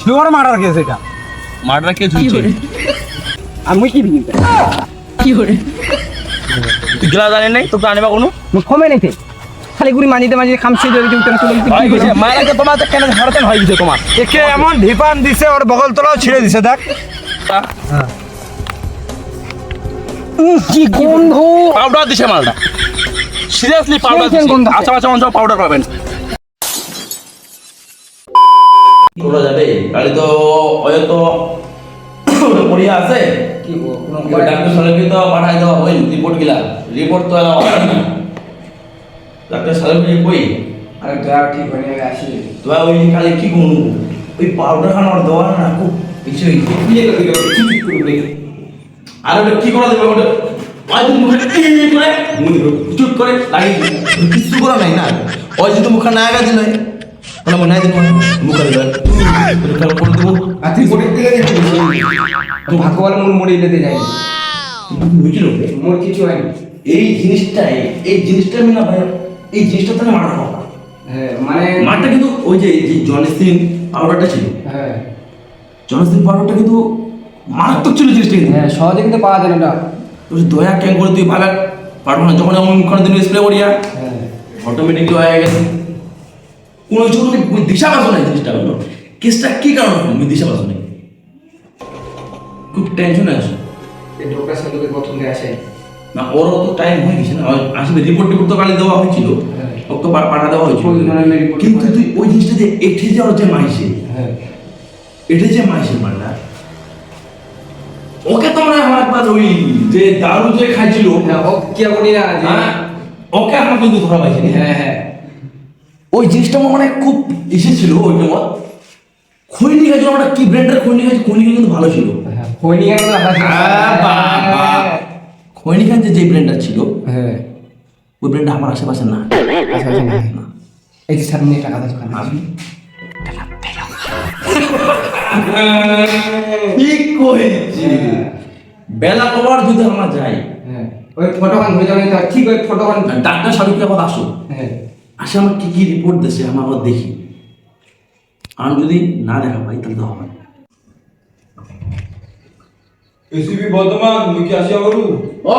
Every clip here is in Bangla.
তোমার মার্ডার কেস এটা। মার্ডার কেস হচ্ছে। আমি কি বিনি কি করে তুই গেলা জানি নাই তোকে আনিবা কোনো মুখ কমে নাইতে খালি গুড়ি মাঝিতে মাঝিতে খামছে যদি উঠে চলে হয় গেছে মারাকে তোমার তো কেন হারতেন হয় গেছে তোমার একে এমন ঢিপান দিছে ওর বগল তলাও ছিঁড়ে দিছে দেখ কি গন্ধ পাউডার দিছে মালটা সিরিয়াসলি পাউডার সেই দিছে গন্ধ। আচ্ছা আচ্ছা অঞ্চল পাউডার পাবেন তোরা যাবে গাড়ি তো হয়তো পড়িয়া আছে কি গো ওই ডাক্তার সাহেবকে তো পাঠাই দেওয়া হয় রিপোর্ট গিলা রিপোর্ট তো এলা হয় না ডাক্তার সাহেবকে কই আরে দয়া ঠিক হয়ে আসি তো ওই খালি কি গুণ ওই পাউডার খানার দেওয়া না খুব কিছু আর ওটা কি করা দেবে ওটা ওই যদি মুখে ই করে চুট করে লাগিয়ে কিছু করা নাই না ওই যদি মুখে না আগা দিলে ওটা মনে হয় দিন মুখে দিলে করে দেবো আর তুই পড়ে দিকে তো ভাগ্য বলে মোর মোড়ে ইলেতে যাই বুঝছিল মোর কিছু হয়নি এই জিনিসটা আমি না ভাই এই জিনিসটা তাহলে মারা হবে হ্যাঁ মানে মারটা কিন্তু ওই যে জনস্টিন পাউডারটা ছিল হ্যাঁ জনস্টিন পাউডারটা কিন্তু মারাত্মক ছিল জিনিসটা কিন্তু হ্যাঁ সহজে কিন্তু পাওয়া যায় না তুই দয়া কেন করে তুই ভাবে পারবো না যখন আমার মুখখানে দিন স্প্রে করিয়া হ্যাঁ অটোমেটিকলি হয়ে গেছে কোনো কিছু দিশা পাচ্ছ না জিনিসটা বুঝলো কেসটা কি কারণ আমি দিশা পাচ্ছ না খুব টেনশনে আছে এই ডোকরা সাথে প্রথম দিয়ে আসে না ওরও তো টাইম হয়ে গেছে না আসলে রিপোর্ট তো কালে দেওয়া হয়েছিল হ্যাঁ। ওকে তো পাঠা দেওয়া হয়েছিল ওই ধরনের report কিন্তু তুই ওই জিনিসটা যে এঠে যাওয়ার যে মাইসে হ্যাঁ এঠে যে মাইসে মারলা ওকে তোমরা আমার একবার ওই যে দারু যে খাইছিল হ্যাঁ ও কি আপনি না যে হ্যাঁ, ওকে আমার কিন্তু ধরা পাইছে না। হ্যাঁ হ্যাঁ ওই জিনিসটা আমার মানে খুব ইসে ছিল ওই সময় খৈনি খাইছিল আমরা কি ব্র্যান্ডের খৈনি খাইছি খৈনি কিন্তু ভালো ছিল হ্যাঁ হয়নি কেন খৈনি খান যে ব্র্যান্ডটা ছিল হ্যাঁ ওই ব্র্যান্ডটা আমার আশেপাশে না এই যে সামনে টাকা দাও খান আমি ঠিক কইছি বেলা কবার যদি আমরা যাই হ্যাঁ ওই ফটোখান হয়ে যাবে তো ঠিক ওই ফটোখান ডাক্তার সাহেবকে আবার আসো হ্যাঁ আসে আমার কি কি রিপোর্ট দিয়েছে আমরা আবার দেখি আর যদি না দেখা পাই তাহলে তো হবে না। এসিবি বর্তমান মুই কি আসিয়া বলু ও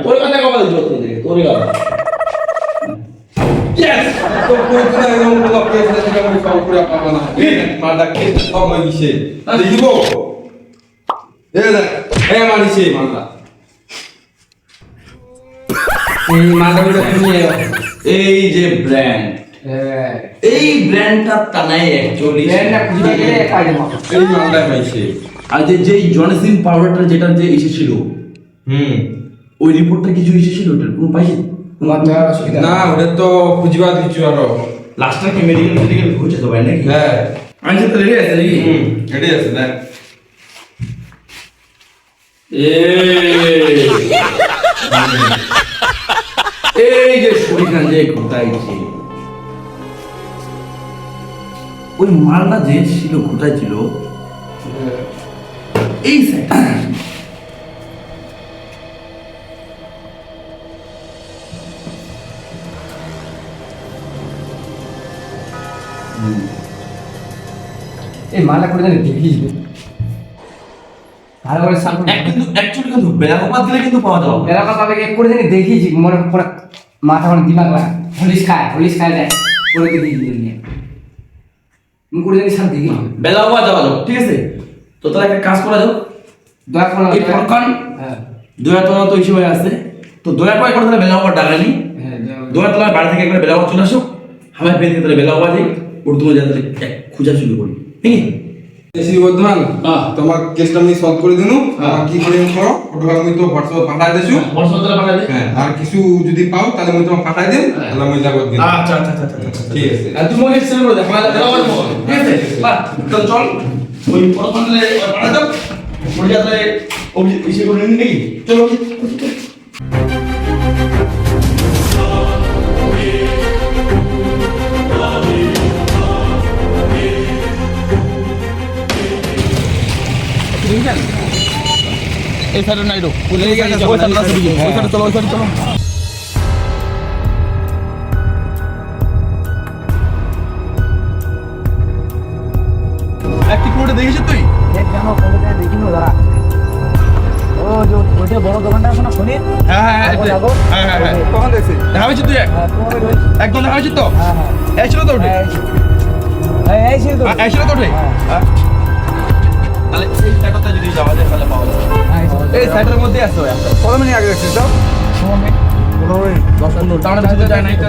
তোর কথা কবা দিছ তোর কথা ইয়েস তো কোন কোন একদম বলা প্রেস থেকে আমি কল করে পাবো না মারদা কে সব মাগিছে দেখিব এ দেখ এ মারিছে মারদা এই মালটা নিয়ে এই যে ব্র্যান্ড হ্যাঁ এই ব্র্যান্ডটা টানাই অ্যাকচুয়ালি ব্র্যান্ডটা খুঁজে গেলে পাই দেবো এই মারদা পাইছে আর যে জনসিন পাউডারটা যেটা যে এসেছিল ওই রিপোর্টটা কিছু এসেছিল ওটার কোন পাইছে তোমার দেওয়ার অসুবিধা না ওটা তো খুঁজবা দিচ্ছি আরো লাস্টটা কি মেডিকেল হয়েছে তো ভাই নাকি হ্যাঁ আনছে তো রেডি আছে নাকি এটাই আছে দেখ এই যে শরীরখান যে ঘুটাইছে ওই মালটা যে ছিল ঘুটাইছিল এই সাইডটা এই মালটা করে জানি দেখিস ভালো করে সামনে কিন্তু অ্যাকচুয়ালি কিন্তু বেলাকপাত দিলে কিন্তু পাওয়া যাবে এলাকা পাবে করে জানি দেখিস মনে করে মাথা মানে দিমাগ লাগা হলিস খায় যায় করে দিয়ে দিয়ে নিয়ে মুখ করে জানি শান্তি বেলাকপাত যাওয়া যাবে ঠিক আছে তো তাহলে একটা কাজ করা যাও দয়া করে এই ফরকান হ্যাঁ দয়া তোলা তো হিসেবে আছে তো দয়া করে তাহলে বেলাকপাত ডাকানি হ্যাঁ দয়া তোলা বাড়ি থেকে একবার বেলাকপাত চলে আসো আমার বের থেকে তাহলে বেলাকপাত যাই উর্দু যাতে খুঁজা শুরু করি ঠিক আছে এসিবি বর্তমান হ্যাঁ। তোমার কেসটা আমি সলভ করে দিনু আর কি করে করো ফটো আমি তো হোয়াটসঅ্যাপ পাঠাই দেছো বর্ষতলা পাঠাই দে হ্যাঁ আর কিছু যদি পাও তাহলে আমি তোমাকে পাঠাই দিন তাহলে আমি যাব দিন আচ্ছা আচ্ছা আচ্ছা আচ্ছা ঠিক আছে আর তুমি ওকে সেন্ড করে দে আমার বেলাকপাত ঠিক আছে বাহ তো চল ওই পরপন্ডলে পাঠা দাও পড়ে যাতে ওই ইসে করে নিন নাকি চলো এই সাইডে নাই রো ওই সাইডে চলো ওই সাইডে চলো কি পুরোটা দেখেছিস তুই? দেখ জানো কোনটা দেখিনো দাঁড়া ও যে ওইটা বড় দোকানটা আছে না শনির হ্যাঁ কখন দেখছিস? দেখা হয়েছে তুই তোমার রয়েছে একদম দেখা হয়েছে তো? হ্যাঁ হ্যাঁ এই ছিল তো ওঠে? এই ছিল তো এই ছিল তো ওঠে? হ্যাঁ। তাহলে এই সাইডটা যদি যাওয়া যায় তাহলে পাওয়া যাবে। এই সাইডের মধ্যে আছে ওই একটা। কত মিনিট আগে দেখছিস তো? 10-15 তার মানে ভিতরে যায় না এটা।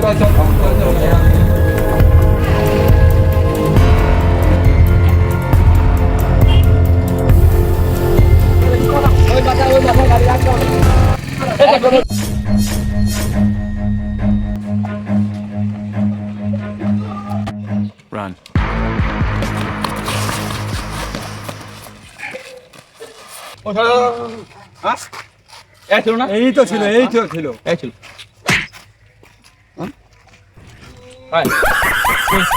Run. হ্যাঁ এই ছিল না? এই তো ছিল এই তো ছিল এই ছিল। হাই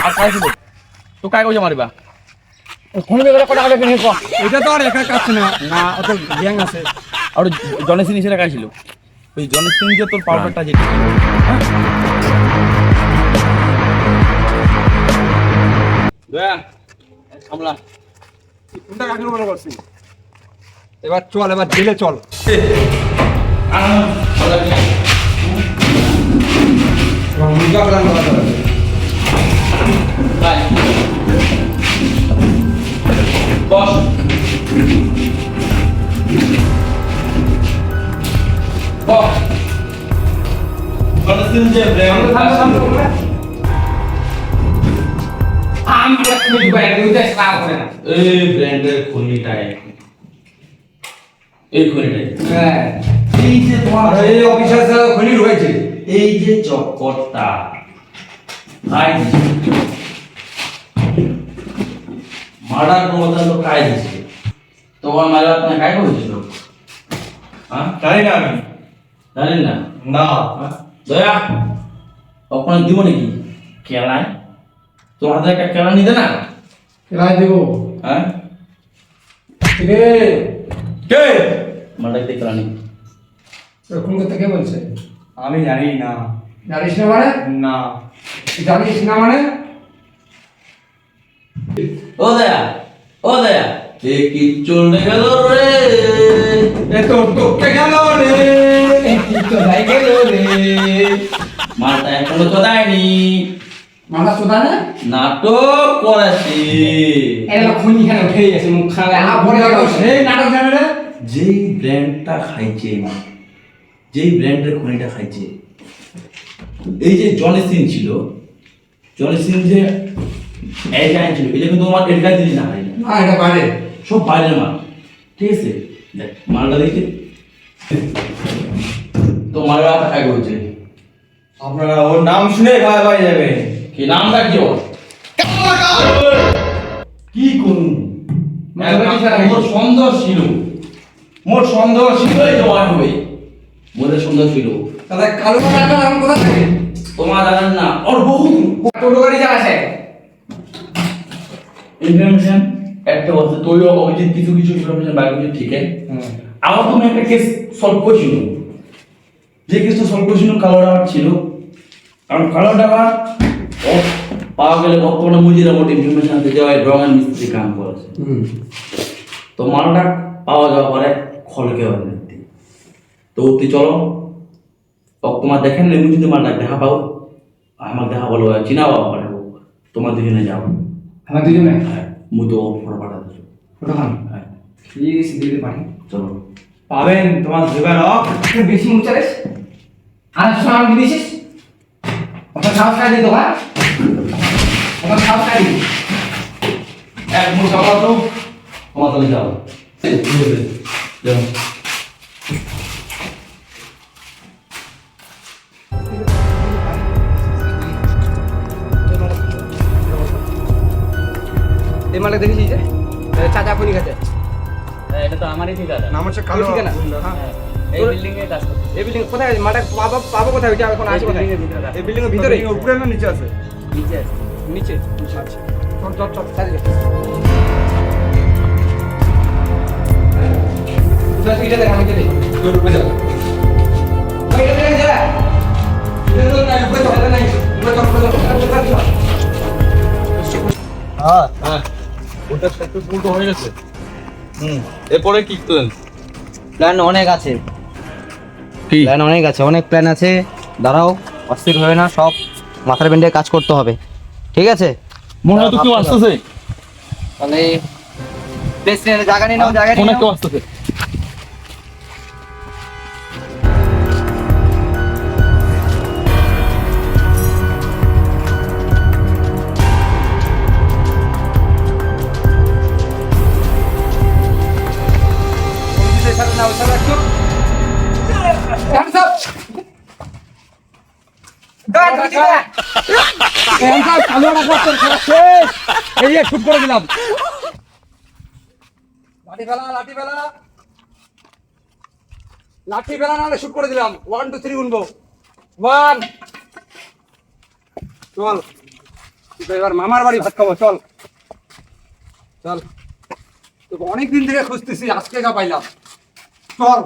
আর কাজ ছিল তো কাজ কইছে মারিবা কোন বেলা কটা করে কিনে কম এটা তো আর একা কাজ না না অত গ্যাং আছে আর জনেশ সিং এসে কাজ ছিল ওই জনেশ সিং যে তোর পাউডারটা যেটা ছিল হ্যাঁ দয়া সামলা কোনটা কাকে মনে করছিস এবার চল এবার দিলে চল মুরগা প্ল্যান করা যাবে বস বস জনেশ সিং যে আমরা তুমি বাইরে উঠে সারা করে না এই ব্র্যান্ডের খনিটাই এই খনিটাই হ্যাঁ এই যে তোমার এই অফিসার খনি রয়েছে এই যে চক্করটা খাই মার্ডার প্রমোটার তো খাই দিছে তোমার মারা আপনি খাই করেছিল হ্যাঁ জানি না আমি জানেন না না দয়া ওখানে দিব নাকি কেলায় তোমার হাতে একটা কেলা নিতে না রাই দেব হ্যাঁ রে কে মার্ডার দেখতে কেলা নি কোন কথা কে বলছে আমি জানি না জানিস না মানে না জানিস না মানে ও দয়া এ কি চলে গেল রে এ তো টপকে গেল রে কি তো যাই গেল রে মালটা এখনো তো দেয়নি মাথা চোদা না নাটক করেছি এলা খুনি খানে উঠে গেছে মুখ খালে আ পড়ে গেল সেই নাটক জানে রে যেই ব্র্যান্ডটা খাইছে যেই ব্র্যান্ডের খনিটা খাইছে এই যে জনি সিং ছিল জনি সিং যে এইটা ছিল এটা কিন্তু আমার এটা জিনিস না খাই না এটা বাইরে সব বাইরের মাল ঠিক আছে দেখ মালটা দেখি তো মালটা খাই হচ্ছে আপনারা ওর নাম শুনে ভয় ভয় যাবে কি নামটা কি ওর কি করুন মোর সন্দেহ ছিল এই জমা হবে মোদের সন্দেহ ছিল তাহলে কালো কাটা নাম কোথা থেকে তোমার জানেন না ওর বহু টোটো গাড়ি যা আছে ইনফরমেশন একটা বলছে তোরও অভিজিৎ কিছু কিছু ইনফরমেশন বাইরে কিছু ঠিক আছে আমার তুমি একটা কেস সলভ করেছিল যে কেসটা সলভ করেছিল কালোটা আমার ছিল কারণ কালোটা আমার ও পাওয়া গেলে বর্তমানে মুজিরা মোট ইনফরমেশন আছে যে ওই রং এন্ড মিস্ত্রি কাম করেছে তো মালটা পাওয়া যাওয়ার পরে খলকে হবে তো তুই চলো তোমার দেখেন এমনি যদি মালটা দেখা পাও আমার দেখা বলো চিনা পাবো পারে তোমার দুজনে যাও আমরা দুজনে হ্যাঁ মুই তো ফটো পাঠা দিচ্ছি ফটো খান হ্যাঁ প্লিজ দিতে পারি চলো পাবেন তোমার দেবেন বেশি মুখ চালিস আর সাউন্ড দিছিস ওটা সাউন্ড কাটি তো হ্যাঁ ওটা সাউন্ড কাটি এক মুখ আমার তো তোমার তাহলে যাও যাও এই মালটা দেখেছিস যে চাচা ফোনি কাছে এটা তো আমারই ঠিকানা নাম হচ্ছে কালো ঠিকানা এই বিল্ডিং এ কাজ করতে এই বিল্ডিং কোথায় আছে মালটা পাবো পাবো কোথায় ওইটা এখন আছে কোথায় বিল্ডিং এর ভিতরে এই বিল্ডিং এর ভিতরে উপরে না নিচে আছে নিচে আছে নিচে আচ্ছা চল চল চল সাইডে তুই এটা দেখ আমি এটা দেখ তোর উপরে যা ওই এটা দেখ যা এটা তো নাই উপরে চল নাই উপরে চল উপরে চল হ্যাঁ ওটা সাকসেসফুল তো হয়ে গেছে। এরপরে কি প্ল্যান? প্ল্যান অনেক আছে, কি প্ল্যান অনেক আছে, অনেক প্ল্যান আছে। দাঁড়াও, অস্থির হয়ে না, সব মাথার ব্যান্ডে কাজ করতে হবে, ঠিক আছে? মনে হয় তো কেউ আসতেছে, তাহলে প্রেসিডেন্টের জায়গা নিয়ে নাও, জায়গা নিয়ে মনে হয় নাও। কেউ আসতেছে। এই যে শুট করে দিলাম। লাঠি ফেলা, লাঠি ফেলা, লাঠি ফেলা, নাহলে শুট করে দিলাম। 1 2 3 গুনবো। 1 চল, এবার মামার বাড়ি ভাত খাবো, চল চল। তোকে অনেকদিন থেকে খুঁজতেছি, আজকে গা পাইলাম, চল।